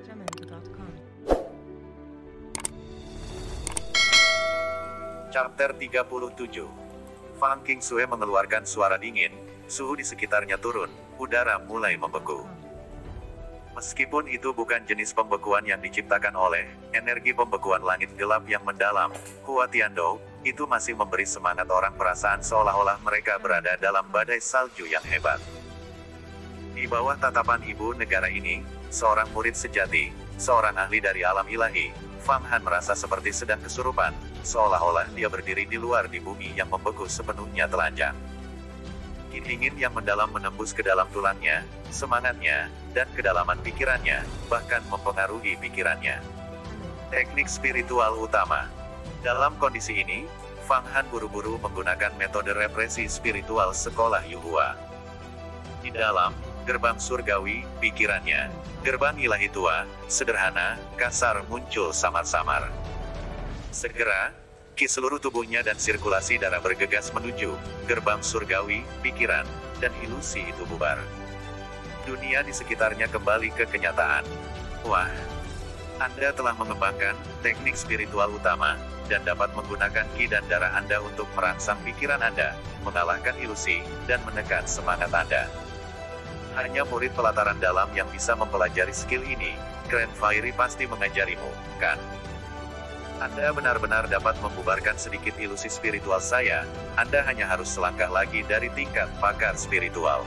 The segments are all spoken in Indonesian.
Jamendo.com. Chapter 37. Fang Qingsue mengeluarkan suara dingin, suhu di sekitarnya turun, udara mulai membeku. Meskipun itu bukan jenis pembekuan yang diciptakan oleh energi pembekuan langit gelap yang mendalam, Hua Tiandou, itu masih memberi semangat orang perasaan seolah-olah mereka berada dalam badai salju yang hebat. Di bawah tatapan ibu negara ini, seorang murid sejati, seorang ahli dari alam ilahi, Fang Han merasa seperti sedang kesurupan, seolah-olah dia berdiri di luar di bumi yang membeku sepenuhnya telanjang. Dingin yang mendalam menembus ke dalam tulangnya, semangatnya, dan kedalaman pikirannya, bahkan mempengaruhi pikirannya. Teknik spiritual utama. Dalam kondisi ini, Fang Han buru-buru menggunakan metode represi spiritual sekolah Yuhua. Di dalam gerbang surgawi, pikirannya, gerbang ilahi tua, sederhana, kasar muncul samar-samar. Segera, ki seluruh tubuhnya dan sirkulasi darah bergegas menuju gerbang surgawi, pikiran, dan ilusi itu bubar. Dunia di sekitarnya kembali ke kenyataan. Wah, Anda telah mengembangkan teknik spiritual utama, dan dapat menggunakan ki dan darah Anda untuk merangsang pikiran Anda, mengalahkan ilusi, dan menekan semangat Anda. Hanya murid pelataran dalam yang bisa mempelajari skill ini. Grand Fairy pasti mengajarimu, kan? Anda benar-benar dapat membubarkan sedikit ilusi spiritual saya. Anda hanya harus selangkah lagi dari tingkat pakar spiritual.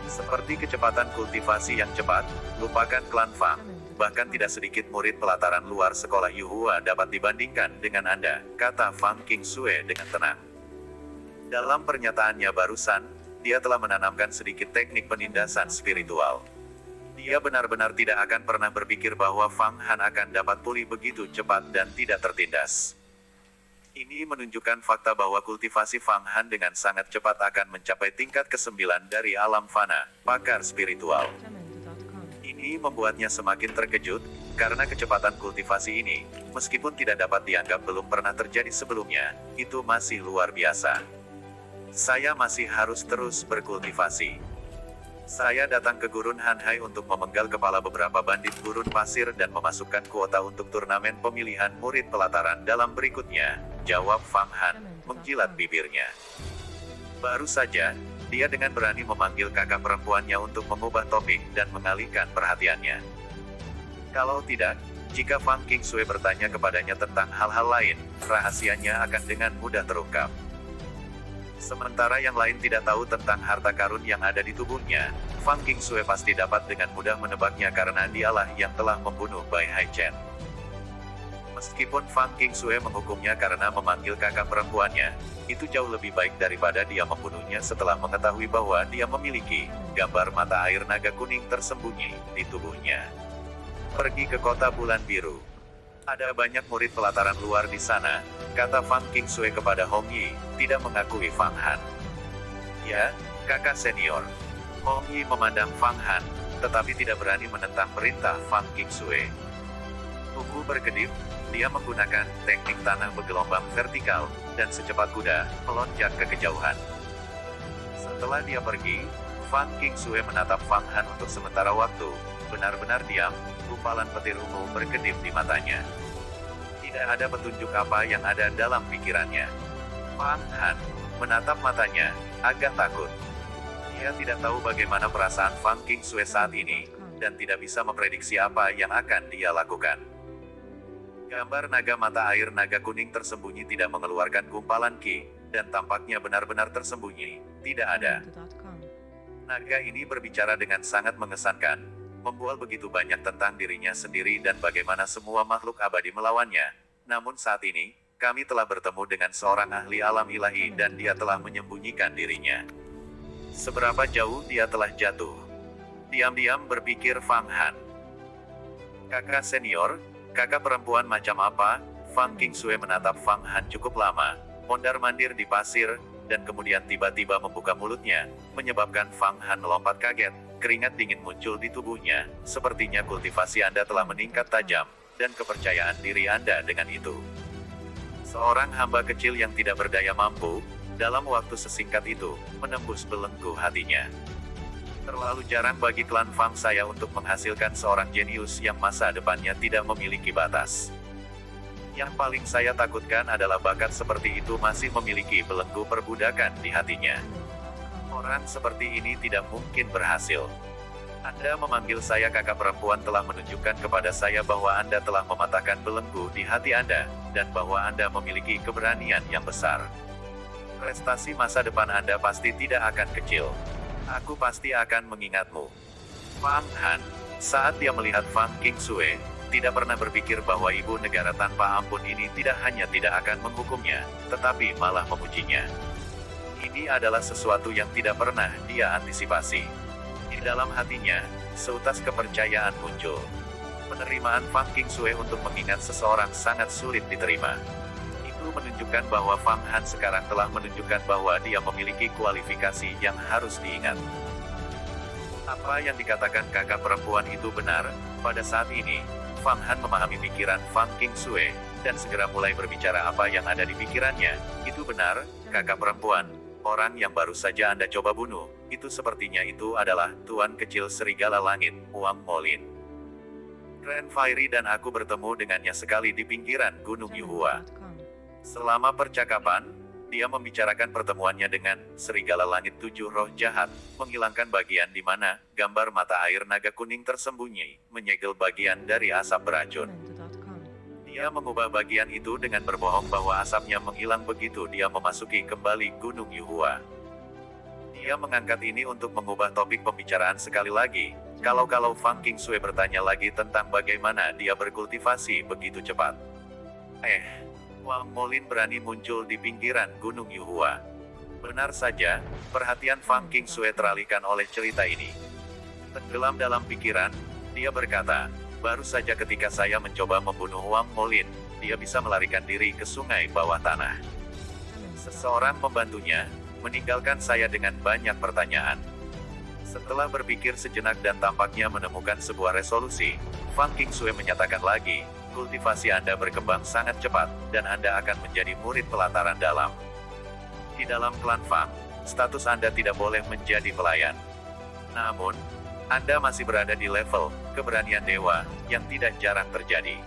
Seperti kecepatan kultivasi yang cepat, lupakan klan Fang. Bahkan tidak sedikit murid pelataran luar sekolah Yuhua dapat dibandingkan dengan Anda, kata Fang Qingsue dengan tenang. Dalam pernyataannya barusan, dia telah menanamkan sedikit teknik penindasan spiritual. Dia benar-benar tidak akan pernah berpikir bahwa Fang Han akan dapat pulih begitu cepat dan tidak tertindas. Ini menunjukkan fakta bahwa kultivasi Fang Han dengan sangat cepat akan mencapai tingkat ke-9 dari alam fana, pakar spiritual. Jamendo.com. Ini membuatnya semakin terkejut, karena kecepatan kultivasi ini, meskipun tidak dapat dianggap belum pernah terjadi sebelumnya, itu masih luar biasa. Saya masih harus terus berkultivasi. Saya datang ke Gurun Hanhai untuk memenggal kepala beberapa bandit gurun pasir dan memasukkan kuota untuk turnamen pemilihan murid pelataran dalam berikutnya, jawab Fang Han, menjilat bibirnya. Baru saja, dia dengan berani memanggil kakak perempuannya untuk mengubah topik dan mengalihkan perhatiannya. Kalau tidak, jika Fang Qingsue bertanya kepadanya tentang hal-hal lain, rahasianya akan dengan mudah terungkap. Sementara yang lain tidak tahu tentang harta karun yang ada di tubuhnya, Fang Qingsue pasti dapat dengan mudah menebaknya karena dialah yang telah membunuh Bai Haichen. Meskipun Fang Qingsue menghukumnya karena memanggil kakak perempuannya, itu jauh lebih baik daripada dia membunuhnya setelah mengetahui bahwa dia memiliki gambar mata air naga kuning tersembunyi di tubuhnya. Pergi ke kota bulan biru. Ada banyak murid pelataran luar di sana, kata Fang Qingsue kepada Hong Yi, tidak mengakui Fang Han. Ya, kakak senior. Hong Yi memandang Fang Han, tetapi tidak berani menentang perintah Fang Qingsue. Tubuh berkedip, dia menggunakan teknik tanah bergelombang vertikal, dan secepat kuda, melonjak ke kejauhan. Setelah dia pergi, Fang Qingsue menatap Fang Han untuk sementara waktu, benar-benar diam, gumpalan petir ungu berkedip di matanya. Tidak ada petunjuk apa yang ada dalam pikirannya. Fang Han menatap matanya, agak takut. Dia tidak tahu bagaimana perasaan Fang Qingsue saat ini, dan tidak bisa memprediksi apa yang akan dia lakukan. Gambar naga mata air naga kuning tersembunyi tidak mengeluarkan gumpalan ki, dan tampaknya benar-benar tersembunyi, tidak ada. Jamendo.com. Naga ini berbicara dengan sangat mengesankan, membual begitu banyak tentang dirinya sendiri dan bagaimana semua makhluk abadi melawannya. Namun saat ini, kami telah bertemu dengan seorang ahli alam ilahi dan dia telah menyembunyikan dirinya. Seberapa jauh dia telah jatuh? Diam-diam berpikir Fang Han. Kakak senior, kakak perempuan macam apa? Fang Qingsue menatap Fang Han cukup lama, mondar-mandir di pasir, dan kemudian tiba-tiba membuka mulutnya, menyebabkan Fang Han melompat kaget. Keringat dingin muncul di tubuhnya, sepertinya kultivasi Anda telah meningkat tajam, dan kepercayaan diri Anda dengan itu. Seorang hamba kecil yang tidak berdaya mampu, dalam waktu sesingkat itu, menembus belenggu hatinya. Terlalu jarang bagi klan Fang saya untuk menghasilkan seorang jenius yang masa depannya tidak memiliki batas. Yang paling saya takutkan adalah bakat seperti itu masih memiliki belenggu perbudakan di hatinya. Orang seperti ini tidak mungkin berhasil. Anda memanggil saya kakak perempuan telah menunjukkan kepada saya bahwa Anda telah mematahkan belenggu di hati Anda, dan bahwa Anda memiliki keberanian yang besar. Prestasi masa depan Anda pasti tidak akan kecil. Aku pasti akan mengingatmu. Fang Han, saat dia melihat Fang Qingsue, tidak pernah berpikir bahwa ibu negara tanpa ampun ini tidak hanya tidak akan menghukumnya, tetapi malah memujinya. Ini adalah sesuatu yang tidak pernah dia antisipasi. Di dalam hatinya, seutas kepercayaan muncul. Penerimaan Fang Qingsue untuk mengingat seseorang sangat sulit diterima. Itu menunjukkan bahwa Fang Han sekarang telah menunjukkan bahwa dia memiliki kualifikasi yang harus diingat. Apa yang dikatakan kakak perempuan itu benar. Pada saat ini, Fang Han memahami pikiran Fang Qingsue, dan segera mulai berbicara apa yang ada di pikirannya. Itu benar, kakak perempuan. Orang yang baru saja Anda coba bunuh, itu sepertinya itu adalah Tuan Kecil Serigala Langit, Wang Molin. Grand Fairy dan aku bertemu dengannya sekali di pinggiran Gunung Yuhua. Selama percakapan, dia membicarakan pertemuannya dengan Serigala Langit 7 roh jahat, menghilangkan bagian di mana gambar mata air naga kuning tersembunyi, menyegel bagian dari asap beracun. Dia mengubah bagian itu dengan berbohong bahwa asapnya menghilang begitu dia memasuki kembali Gunung Yuhua. Dia mengangkat ini untuk mengubah topik pembicaraan sekali lagi, kalau Fang Qingsue bertanya lagi tentang bagaimana dia berkultivasi begitu cepat. Wang Molin berani muncul di pinggiran Gunung Yuhua. Benar saja, perhatian Fang Qingsue teralihkan oleh cerita ini. Tenggelam dalam pikiran, dia berkata, baru saja ketika saya mencoba membunuh Wang Molin, dia bisa melarikan diri ke sungai bawah tanah. Seseorang membantunya, meninggalkan saya dengan banyak pertanyaan. Setelah berpikir sejenak dan tampaknya menemukan sebuah resolusi, Fang Qingsue menyatakan lagi, kultivasi Anda berkembang sangat cepat, dan Anda akan menjadi murid pelataran dalam. Di dalam klan Fang, status Anda tidak boleh menjadi pelayan. Namun, Anda masih berada di level keberanian dewa yang tidak jarang terjadi.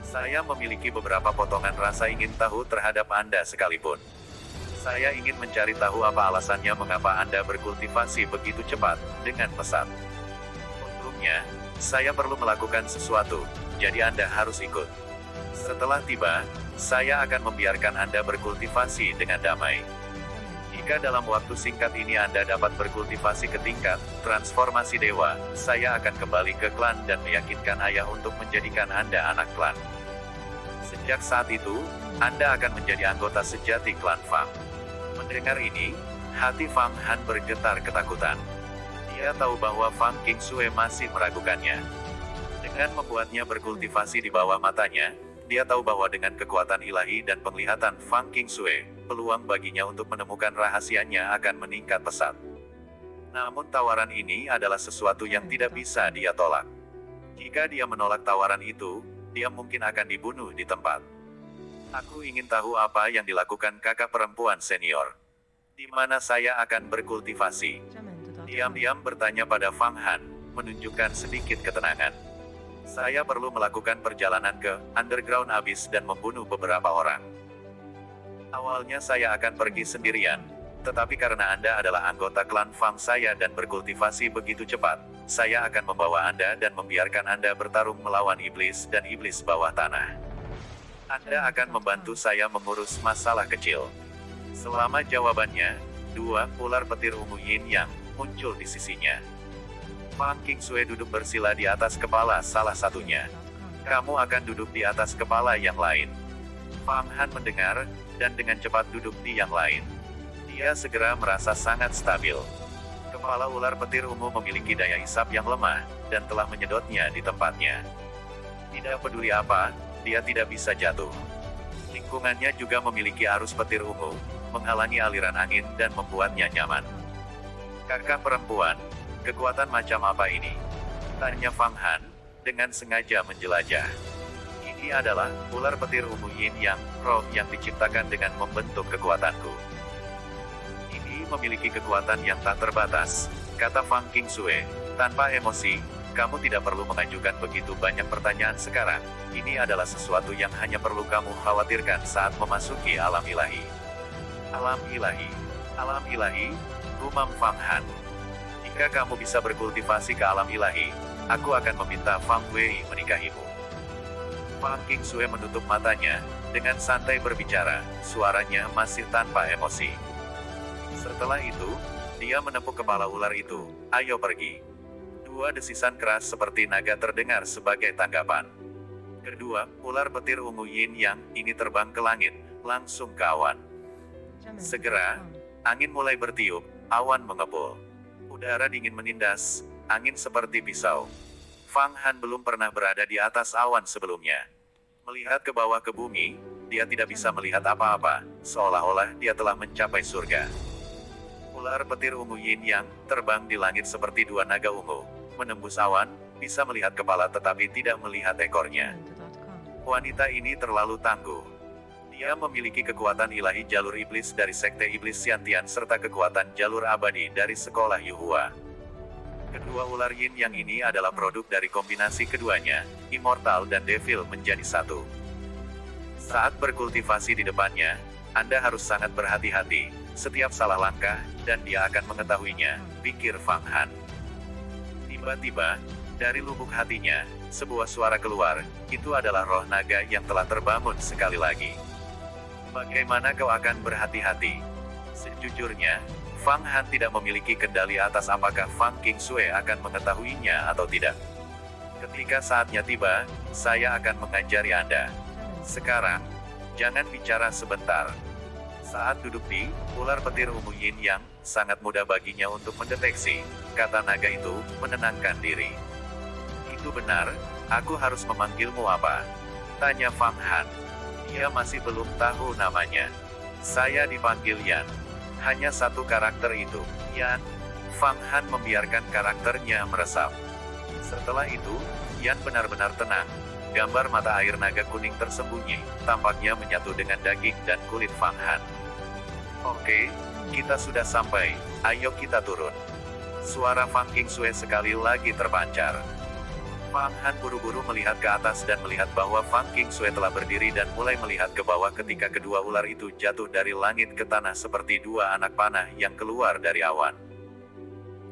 Saya memiliki beberapa potongan rasa ingin tahu terhadap Anda sekalipun. Saya ingin mencari tahu apa alasannya mengapa Anda berkultivasi begitu cepat, dengan pesat. Untungnya, saya perlu melakukan sesuatu, jadi Anda harus ikut. Setelah tiba, saya akan membiarkan Anda berkultivasi dengan damai. Jika dalam waktu singkat ini Anda dapat berkultivasi ke tingkat transformasi dewa, saya akan kembali ke klan dan meyakinkan ayah untuk menjadikan Anda anak klan. Sejak saat itu, Anda akan menjadi anggota sejati klan Fang. Mendengar ini, hati Fang Han bergetar ketakutan. Dia tahu bahwa Fang Qingsue masih meragukannya. Dengan membuatnya berkultivasi di bawah matanya, dia tahu bahwa dengan kekuatan ilahi dan penglihatan Fang Qingsue, peluang baginya untuk menemukan rahasianya akan meningkat pesat. Namun tawaran ini adalah sesuatu yang tidak bisa dia tolak. Jika dia menolak tawaran itu, dia mungkin akan dibunuh di tempat. Aku ingin tahu apa yang dilakukan kakak perempuan senior. Di mana saya akan berkultivasi? Diam-diam bertanya pada Fang Han, menunjukkan sedikit ketenangan. Saya perlu melakukan perjalanan ke Underground Abyss dan membunuh beberapa orang. Awalnya saya akan pergi sendirian, tetapi karena Anda adalah anggota klan Fang saya dan berkultivasi begitu cepat, saya akan membawa Anda dan membiarkan Anda bertarung melawan iblis dan iblis bawah tanah. Anda akan membantu saya mengurus masalah kecil. Selama jawabannya, dua ular petir ungu yin yang muncul di sisinya. Fang Qingsue duduk bersila di atas kepala salah satunya. Kamu akan duduk di atas kepala yang lain. Fang Han mendengar, dan dengan cepat duduk di yang lain. Dia segera merasa sangat stabil. Kepala ular petir ungu memiliki daya hisap yang lemah, dan telah menyedotnya di tempatnya. Tidak peduli apa, dia tidak bisa jatuh. Lingkungannya juga memiliki arus petir ungu, menghalangi aliran angin dan membuatnya nyaman. Kakak perempuan, kekuatan macam apa ini? Tanya Fang Han, dengan sengaja menjelajah. Ini adalah ular petir ungu yin yang roh yang diciptakan dengan membentuk kekuatanku. Ini memiliki kekuatan yang tak terbatas, kata Fang Qingsue, tanpa emosi. Kamu tidak perlu mengajukan begitu banyak pertanyaan sekarang. Ini adalah sesuatu yang hanya perlu kamu khawatirkan saat memasuki alam ilahi. Alam ilahi. Alam ilahi, gumam Fang Han. Jika kamu bisa berkultivasi ke alam ilahi, aku akan meminta Fang Wei menikahimu. Fang Qingsue menutup matanya, dengan santai berbicara, suaranya masih tanpa emosi. Setelah itu, dia menepuk kepala ular itu. Ayo pergi. Dua desisan keras seperti naga terdengar sebagai tanggapan. Kedua, ular petir ungu yin yang ini terbang ke langit, langsung ke awan. Segera, angin mulai bertiup, awan mengepul. Udara dingin menindas, angin seperti pisau. Fang Han belum pernah berada di atas awan sebelumnya. Melihat ke bawah ke bumi, dia tidak bisa melihat apa-apa, seolah-olah dia telah mencapai surga. Ular petir ungu yin yang terbang di langit seperti dua naga ungu, menembus awan, bisa melihat kepala tetapi tidak melihat ekornya. Wanita ini terlalu tangguh. Dia memiliki kekuatan ilahi jalur iblis dari sekte iblis Xiantian serta kekuatan jalur abadi dari sekolah Yuhua. Kedua ular yin yang ini adalah produk dari kombinasi keduanya, immortal dan devil menjadi satu. Saat berkultivasi di depannya, Anda harus sangat berhati-hati, setiap salah langkah, dan dia akan mengetahuinya, pikir Fang Han. Tiba-tiba, dari lubuk hatinya, sebuah suara keluar, itu adalah roh naga yang telah terbangun sekali lagi. Bagaimana kau akan berhati-hati? Sejujurnya, Fang Han tidak memiliki kendali atas apakah Fang Qingsue akan mengetahuinya atau tidak. Ketika saatnya tiba, saya akan mengajari Anda. Sekarang, jangan bicara sebentar. Saat duduk di ular petir ungu yin yang sangat mudah baginya untuk mendeteksi, kata naga itu menenangkan diri. Itu benar, aku harus memanggilmu apa? Tanya Fang Han. Dia masih belum tahu namanya. Saya dipanggil Yan. Hanya satu karakter itu, Yan. Fang Han membiarkan karakternya meresap. Setelah itu, Yan benar-benar tenang. Gambar mata air naga kuning tersembunyi, tampaknya menyatu dengan daging dan kulit Fang Han. Oke, kita sudah sampai, ayo kita turun. Suara Fang Qingsue sekali lagi terpancar. Fang Han buru-buru melihat ke atas dan melihat bahwa Fang Qingsue telah berdiri dan mulai melihat ke bawah ketika kedua ular itu jatuh dari langit ke tanah seperti dua anak panah yang keluar dari awan.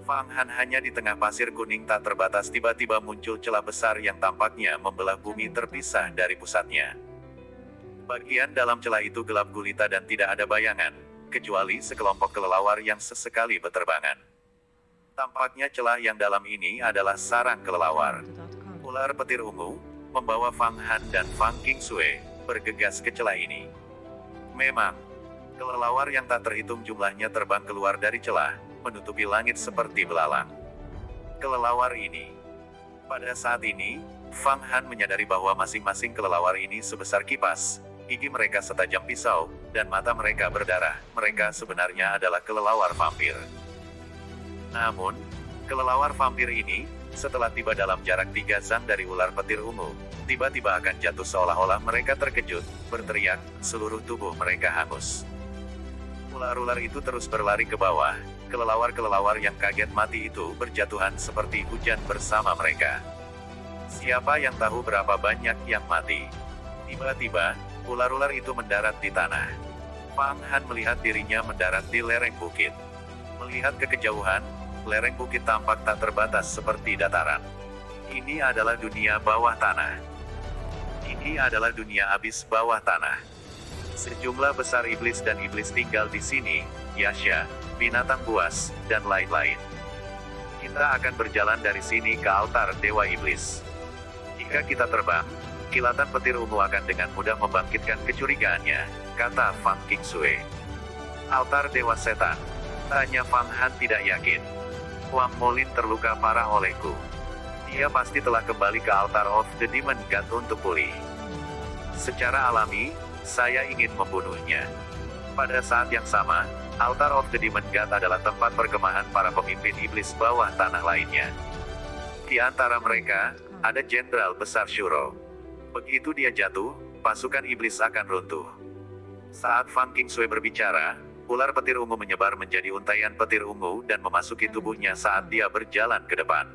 Fang Han hanya di tengah pasir kuning tak terbatas tiba-tiba muncul celah besar yang tampaknya membelah bumi terpisah dari pusatnya. Bagian dalam celah itu gelap gulita dan tidak ada bayangan, kecuali sekelompok kelelawar yang sesekali beterbangan. Tampaknya celah yang dalam ini adalah sarang kelelawar. Ular petir ungu membawa Fang Han dan Fang Qingsue bergegas ke celah ini. Memang, kelelawar yang tak terhitung jumlahnya terbang keluar dari celah, menutupi langit seperti belalang. Kelelawar ini. Pada saat ini, Fang Han menyadari bahwa masing-masing kelelawar ini sebesar kipas, gigi mereka setajam pisau, dan mata mereka berdarah. Mereka sebenarnya adalah kelelawar vampir. Namun, kelelawar vampir ini, setelah tiba dalam jarak 3 zang dari ular petir ungu, tiba-tiba akan jatuh seolah-olah mereka terkejut, berteriak, seluruh tubuh mereka hangus. Ular-ular itu terus berlari ke bawah. Kelelawar-kelelawar yang kaget mati itu berjatuhan seperti hujan bersama mereka. Siapa yang tahu berapa banyak yang mati? Tiba-tiba, ular-ular itu mendarat di tanah. Fang Han melihat dirinya mendarat di lereng bukit. Melihat ke kejauhan, lereng bukit tampak tak terbatas seperti dataran. Ini adalah dunia bawah tanah. Ini adalah dunia abis bawah tanah. Sejumlah besar iblis dan iblis tinggal di sini, Yasha, binatang buas, dan lain-lain. Kita akan berjalan dari sini ke altar Dewa Iblis. Jika kita terbang, kilatan petir ungu akan dengan mudah membangkitkan kecurigaannya, kata Fang Qingsue. Altar Dewa Setan. Tanya Fang Han tidak yakin. Wang Molin terluka parah olehku. Dia pasti telah kembali ke altar of the Demon God untuk pulih. Secara alami, saya ingin membunuhnya. Pada saat yang sama, Altar of the Demon God adalah tempat perkemahan para pemimpin iblis bawah tanah lainnya. Di antara mereka, ada Jenderal Besar Shuro. Begitu dia jatuh, pasukan iblis akan runtuh. Saat Fang Qingsue berbicara, Ular petir ungu menyebar menjadi untaian petir ungu dan memasuki tubuhnya saat dia berjalan ke depan.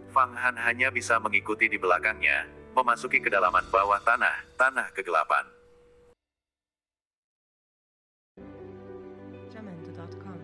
Fang Han hanya bisa mengikuti di belakangnya, memasuki kedalaman bawah tanah kegelapan. Jamendo.com